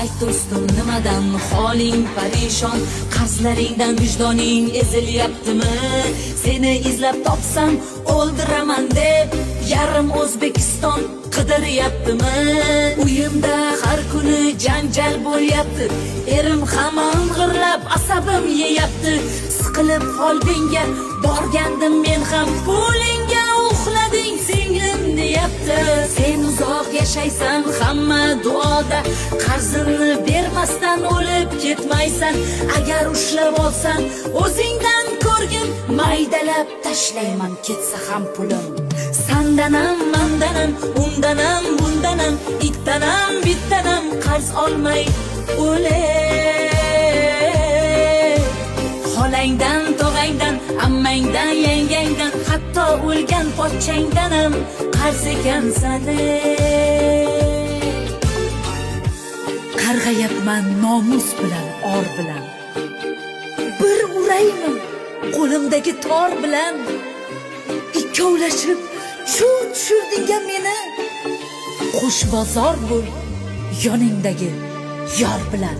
ayt do'stim nimadan holing parishon, qarzlaringdan vijdoning ezilyaptimi? Seni izlab topsam o'ldiraman deb yarim O'zbekiston qidiryaptimi? Uyimda har kuni janjal bo'lyapti, erim hamon g'irlab asabim yeyapti. Siqilib qolbingga borgandim men ham, qo'lingga uxlading singlim deyapti. Sen uzoq yashaysan hamma duoda, qarzini bermasdan o'lib ketmaysan. Agar ushlab olsan o'zingdan ko'rgin, maydalab tashlayman ketsa ham pulim. Sandanam mandanam, undanam bundanam, ittanam bittanam qarz olmay o'lay. Xolangdan, tog'angdan, ammangdan, yangangdan, hatto o'lgan pochchangdanam qarz ekansan. Qarg'ayapman nomus bilan, or bilan. Bir uraymi qo'limdagi tor bilan? Ikkovlashib shu tushirdingga meni. Qo'sh bozor bo'l yoningdagi yor bilan.